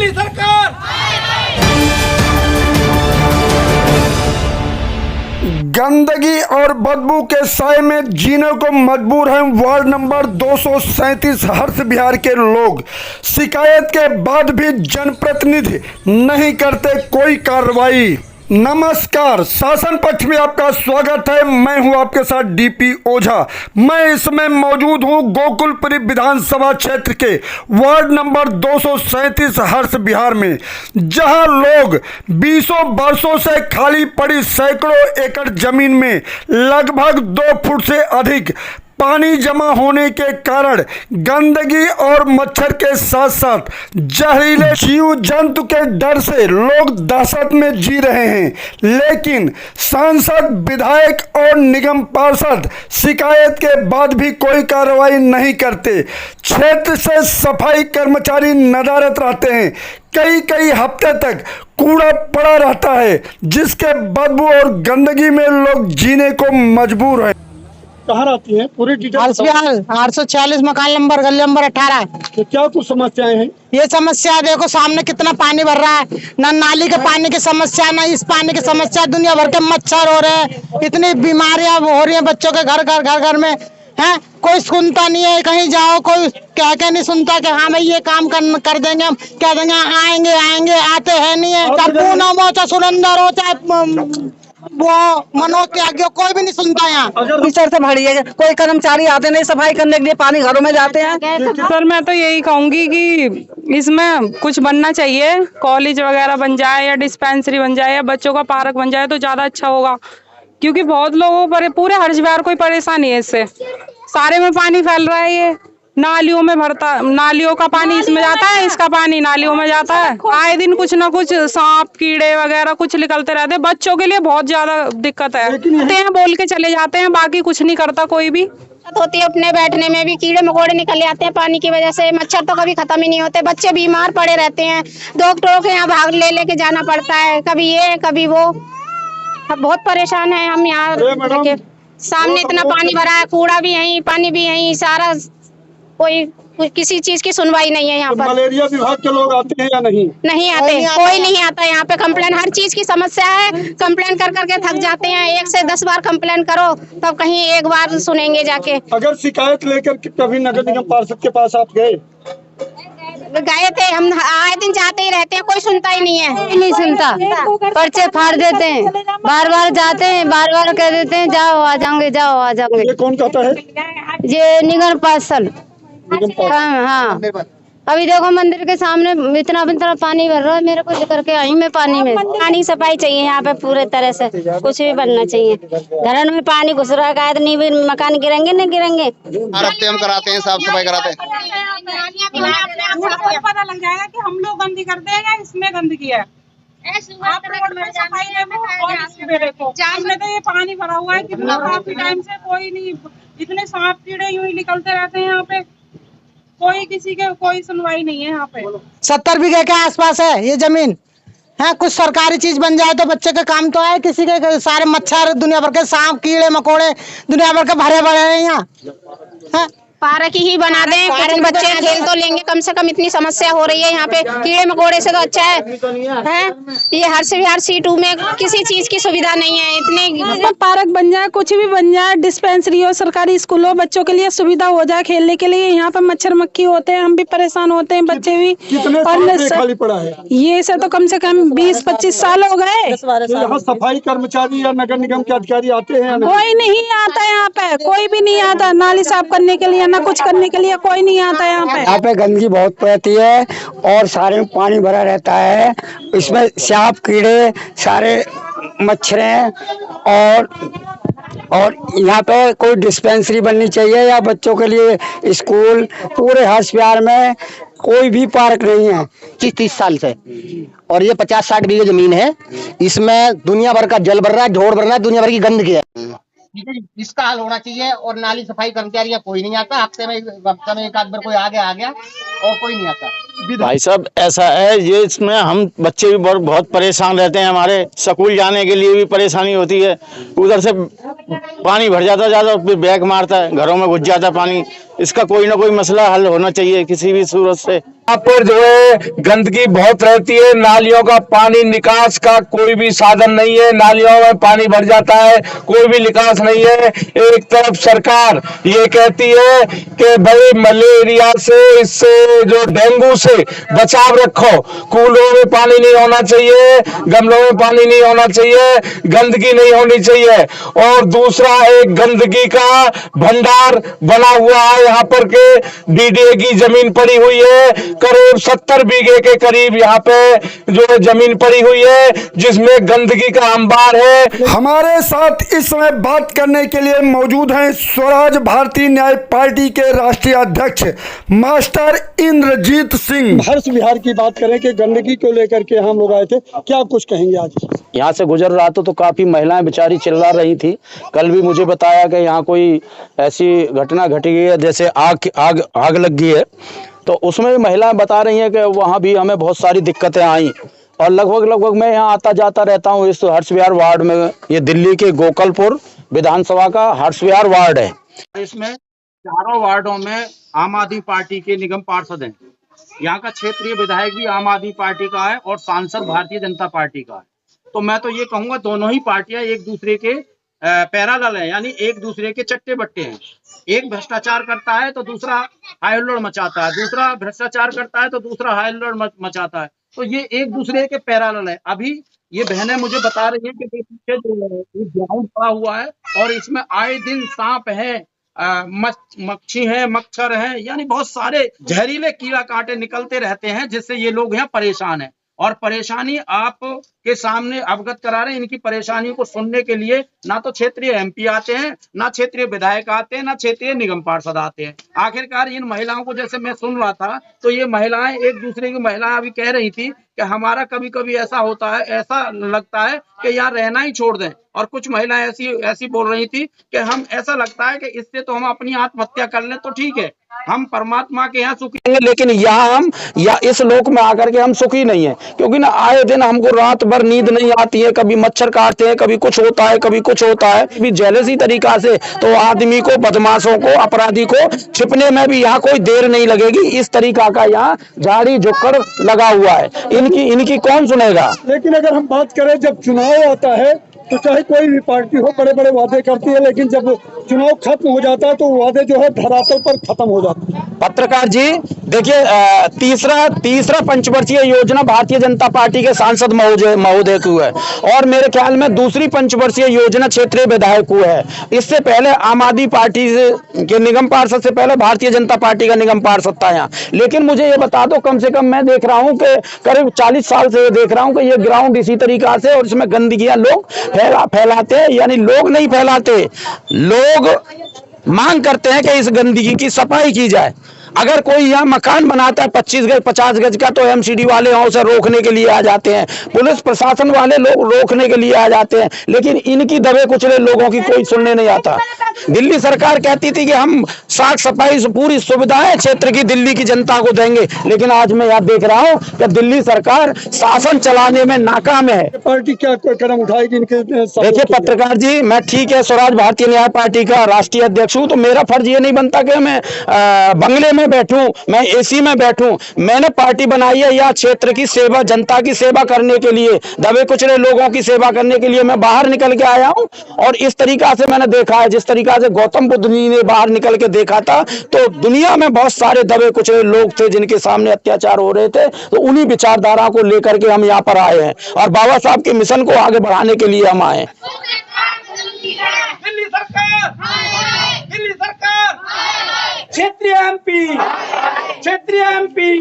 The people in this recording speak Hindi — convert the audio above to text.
दिल्ली सरकार। गंदगी और बदबू के साए में जीने को मजबूर हैं वार्ड नंबर 237 हर्ष बिहार के लोग। शिकायत के बाद भी जनप्रतिनिधि नहीं करते कोई कार्रवाई। नमस्कार, शासन पक्ष में आपका स्वागत है। मैं हूं आपके साथ डीपी ओझा। मैं इसमें मौजूद हूं गोकुलपुरी विधानसभा क्षेत्र के वार्ड नंबर 237 हर्ष बिहार में, जहां लोग 20 वर्षों से खाली पड़ी सैकड़ों एकड़ जमीन में लगभग 2 फुट से अधिक पानी जमा होने के कारण गंदगी और मच्छर के साथ साथ जहरीले जीव जंतु के डर से लोग दहशत में जी रहे हैं। लेकिन सांसद, विधायक और निगम पार्षद शिकायत के बाद भी कोई कार्रवाई नहीं करते। क्षेत्र से सफाई कर्मचारी नदारत रहते हैं। कई हफ्ते तक कूड़ा पड़ा रहता है, जिसके बदबू और गंदगी में लोग जीने को मजबूर हैं। कहाँ रहती हैं? पूरी डिटेल 846 मकान नंबर, गली नंबर 18। तो क्या कुछ समस्याएं हैं? ये समस्या देखो, सामने कितना पानी भर रहा है। न नाली के पानी की समस्या, न इस पानी की समस्या। दुनिया भर के मच्छर हो रहे हैं, इतनी बीमारियां हो रही हैं बच्चों के घर में हैं। कोई सुनता नहीं है, कहीं जाओ कोई कह के नहीं सुनता कि हाँ भाई ये काम कर देंगे, हम कह देंगे आएंगे, आते हैं नहीं है। चाहे पूनम हो, चाहे सुरेंद्र हो, चाहे वो मनोज त्यागी, कोई भी नहीं सुनता। यहाँ टीचर से भरी है, कोई कर्मचारी आते नहीं सफाई करने के लिए, पानी घरों में जाते हैं। सर मैं तो यही कहूंगी कि इसमें कुछ बनना चाहिए, कॉलेज वगैरह बन जाए या डिस्पेंसरी बन जाए या बच्चों का पार्क बन जाए तो ज्यादा अच्छा होगा। क्योंकि बहुत लोगों पर, पूरे हर्ष बिहार को परेशानी है इससे। सारे में पानी फैल रहा है, ये नालियों में भरता, नालियों का पानी इसमें जाता है, इसका पानी नालियों में जाता है। आए दिन कुछ ना कुछ सांप कीड़े वगैरह कुछ निकलते रहते हैं। बच्चों के लिए बहुत ज्यादा दिक्कत है। बोल के चले जाते हैं, बाकी कुछ नहीं करता कोई भी। होती है, उठने बैठने में भी कीड़े मकोड़े निकल आते हैं पानी की वजह से। मच्छर तो कभी खत्म ही नहीं होते, बच्चे बीमार पड़े रहते हैं। डॉक्टरों के यहाँ भाग लेके जाना पड़ता है, कभी ये कभी वो। अब बहुत परेशान है हम यहाँ। सामने इतना पानी भरा है, कूड़ा भी यहीं, पानी भी यहीं, सारा कोई किसी चीज की सुनवाई नहीं है यहाँ पर। मलेरिया विभाग के लोग आते हैं या नहीं? नहीं आते, कोई नहीं आता यहाँ पे। कंप्लेन, हर चीज की समस्या है। कंप्लेन कर करके थक जाते हैं। 1 से 10 बार कंप्लेन करो तब कहीं एक बार सुनेंगे जाके। अगर शिकायत लेकर कभी नगर निगम पार्षद के पास आप गए थे? हम आए दिन जाते ही रहते हैं, कोई सुनता ही नहीं है। नहीं सुनता, पर्चे फाड़ देते हैं। बार जाते हैं, बार कह देते हैं जाओ आ जाओगे। ये कौन कहता है? ये निगम पार्षद। हाँ, अभी देखो मंदिर के सामने इतना पानी भर रहा है। मेरे को लेकर के आई मैं पानी में। पानी सफाई चाहिए यहाँ पे पूरे तरह से, कुछ भी बनना चाहिए। घरों में पानी घुस रहा है, नहीं भी मकान गिरेंगे न गिरेंगे। हर हफ्ते हम कराते हैं, साफ सफाई कराते हैं। पता लग जाएगा कि हम लोग गंदी करते हैं या इसमें गंदगी है। आप रोड में सफाई देखो और इसमें देखो, सामने तो ये पानी भरा हुआ है कितना, काफी टाइम से कोई नहीं। इतने सांप कीड़े यूं ही निकलते रहते हैं यहाँ पे, कोई किसी के कोई सुनवाई नहीं है यहाँ पे। 70 बीघे के आसपास है ये जमीन है। कुछ सरकारी चीज बन जाए तो बच्चे के काम तो आए। किसी के सारे मच्छर, दुनिया भर के सांप कीड़े मकोड़े दुनिया भर के भरे हैं यहाँ। पार्क ही बना दें, कितने बच्चे खेल तो लेंगे कम से कम। इतनी समस्या हो रही है यहाँ पे कीड़े मकोड़े से, तो अच्छा है। ये हर C2 में किसी चीज की सुविधा नहीं है। इतने पार्क बन जाए, कुछ भी बन जाए, डिस्पेंसरी हो, सरकारी स्कूल हो, बच्चों के लिए सुविधा हो जाए खेलने के लिए। यहाँ पे मच्छर मक्खी होते हैं, हम भी परेशान होते हैं, बच्चे भी। और खाली पड़ा है ये से तो कम से कम 20-25 साल हो गए। यहाँ सफाई कर्मचारी या नगर निगम के अधिकारी आते हैं? कोई नहीं आता यहाँ पे, कोई भी नहीं आता। नाली साफ करने के लिए, ना कुछ करने के लिए कोई नहीं आता यहाँ पे। गंदगी बहुत रहती है और सारे में पानी भरा रहता है। इसमें सांप कीड़े सारे मच्छर हैं। और यहाँ पे कोई डिस्पेंसरी बननी चाहिए या बच्चों के लिए स्कूल। पूरे हर्ष बिहार में कोई भी पार्क नहीं है 30 साल से। और ये 50-60 बीघे जमीन है, इसमें दुनिया भर का जल भर रहा है, ढोर भर रहा है, दुनिया भर की गंदगी है। इसका हल होना चाहिए। और नाली सफाई कर्मचारी कोई नहीं आता। हफ्ते में एक आध बार कोई आ गया और कोई नहीं आता। भाई साहब ऐसा है, ये इसमें हम बच्चे भी बहुत परेशान रहते हैं। हमारे स्कूल जाने के लिए भी परेशानी होती है। उधर से पानी भर जाता ज़्यादा, फिर बैग मारता है, घरों में घुस जाता है पानी। इसका कोई ना कोई मसला हल होना चाहिए किसी भी सूरत से। यहाँ पर जो है गंदगी बहुत रहती है, नालियों का पानी निकास का कोई भी साधन नहीं है, नालियों में पानी भर जाता है, कोई भी निकास नहीं है। एक तरफ सरकार ये कहती है कि भाई मलेरिया से, इससे जो डेंगू से बचाव रखो, कूलों में पानी नहीं होना चाहिए, गमलों में पानी नहीं होना चाहिए, गंदगी नहीं होनी चाहिए। और दूसरा एक गंदगी का भंडार बना हुआ है, यहाँ पर के डीडीए की जमीन पड़ी हुई है, करीब 70 बीघे के करीब यहाँ पे जो है जमीन पड़ी हुई है, जिसमें गंदगी का अंबार है। हमारे साथ इस समय बात करने के लिए मौजूद हैं स्वराज भारतीय न्याय पार्टी के राष्ट्रीय अध्यक्ष मास्टर इंद्रजीत सिंह। हर्ष विहार की बात करें कि गंदगी को लेकर के हम लोग आए थे, क्या कुछ कहेंगे आज? यहाँ से गुजर रहा था तो काफी महिलाएं बेचारी चिल्ला रही थी। कल भी मुझे बताया कि यहाँ कोई ऐसी घटना घटी है जैसे आग लग गई है, तो उसमें भी महिलाएं बता रही हैं कि वहाँ भी हमें बहुत सारी दिक्कतें आई। और लगभग मैं यहाँ आता जाता रहता हूँ इस हर्ष विहार वार्ड में। ये दिल्ली के गोकलपुर विधानसभा का हर्ष विहार वार्ड है। इसमें चारों वार्डों में आम आदमी पार्टी के निगम पार्षद हैं। यहाँ का क्षेत्रीय विधायक भी आम आदमी पार्टी का है और सांसद भारतीय जनता पार्टी का है। तो मैं तो ये कहूँगा दोनों ही पार्टियां एक दूसरे के पैरेलल है, यानी एक दूसरे के चट्टे बट्टे हैं। एक भ्रष्टाचार करता है तो दूसरा हाई हुल्लोड़ मचाता है, दूसरा भ्रष्टाचार करता है तो दूसरा हाई हुल्लोड़ मचाता है। तो ये एक दूसरे के पैरेलल है। अभी ये बहनें मुझे बता रही हैं कि पीछे जो ग्राउंड पड़ा हुआ है और इसमें आए दिन सांप है, मच्छी है, मच्छर है, यानी बहुत सारे जहरीले कीड़ा कांटे निकलते रहते हैं, जिससे ये लोग यहाँ परेशान हैं। और परेशानी आप के सामने अवगत करा रहे हैं। इनकी परेशानियों को सुनने के लिए ना तो क्षेत्रीय एमपी आते हैं, ना क्षेत्रीय विधायक आते हैं, ना क्षेत्रीय निगम पार्षद आते हैं। आखिरकार इन महिलाओं को जैसे मैं सुन रहा था तो ये महिलाएं एक दूसरे की महिलाएं अभी कह रही थी कि हमारा कभी कभी ऐसा होता है, ऐसा लगता है कि यार रहना ही छोड़ दें। और कुछ महिलाएं ऐसी बोल रही थी कि हम ऐसा लगता है कि इससे तो हम अपनी आत्महत्या कर लें तो ठीक है, हम परमात्मा के यहाँ सुखी हैं, लेकिन यहाँ हम या इस लोक में आकर के हम सुखी नहीं है, क्योंकि ना आए दिन हमको रात भर नींद नहीं आती है। कभी मच्छर काटते हैं, कभी कुछ होता है, कभी कुछ होता है। भी जेलसी तरीका से तो आदमी को, बदमाशों को, अपराधी को छिपने में भी यहाँ कोई देर नहीं लगेगी। इस तरीका का यहाँ झाड़ी झुक्कड़ लगा हुआ है। इनकी कौन सुनेगा? लेकिन अगर हम बात करें, जब चुनाव आता है तो चाहे कोई भी पार्टी हो बड़े बड़े वादे करती है, लेकिन जब चुनाव खत्म हो जाता है तो वादे जो है धरातल पर खत्म हो जाते हैं। पत्रकार जी देखिए, तीसरा पंचवर्षीय योजना भारतीय जनता पार्टी के सांसद महोदय को है और मेरे ख्याल में दूसरी पंचवर्षीय योजना क्षेत्रीय विधायक को है। इससे पहले आम आदमी पार्टी के निगम पार्षद से पहले भारतीय जनता पार्टी का निगम पार्षद था यहाँ। लेकिन मुझे ये बता दो, कम से कम मैं देख रहा हूँ कि करीब 40 साल से देख रहा हूँ कि ये ग्राउंड इसी तरीका से, और इसमें गंदगियां लोग फैलाते हैं। यानी लोग नहीं फैलाते, लोग मांग करते हैं कि इस गंदगी की सफाई की जाए। अगर कोई यहाँ मकान बनाता है 25 गज 50 गज का, तो एमसीडी वाले यहाँ उसे रोकने के लिए आ जाते हैं, पुलिस प्रशासन वाले लोग रोकने के लिए आ जाते हैं। लेकिन इनकी दबे कुचले लोगों की कोई सुनने नहीं आता। दिल्ली सरकार कहती थी कि हम साफ सफाई से पूरी सुविधाएं क्षेत्र की दिल्ली की जनता को देंगे, लेकिन आज मैं यहाँ देख रहा हूँ कि दिल्ली सरकार शासन चलाने में नाकाम है। पार्टी क्या कदम उठाएगी इनके? देखिए पत्रकार जी, मैं ठीक है स्वराज भारतीय न्याय पार्टी का राष्ट्रीय अध्यक्ष हूँ, तो मेरा फर्ज ये नहीं बनता कि मैं बंगले में बैठूं, मैं एसी में बैठूं। मैंने पार्टी बनाई है या क्षेत्र की सेवा, जनता की सेवा करने के लिए, दबे कुचले लोगों की सेवा करने के लिए मैं बाहर निकल के आया हूं। और इस तरीका से मैंने देखा है, जिस तरीका से गौतम बुद्ध जी ने बाहर निकल के देखा था, तो दुनिया में बहुत सारे दबे कुचले लोग थे जिनके सामने अत्याचार हो रहे थे। तो उन्हीं विचारधारा को लेकर के हम यहाँ पर आए हैं और बाबा साहब के मिशन को आगे बढ़ाने के लिए हम आए। दिल्ली सरकार, दिल्ली सरकार, क्षेत्रीय एमपी, क्षेत्रीय एमपी।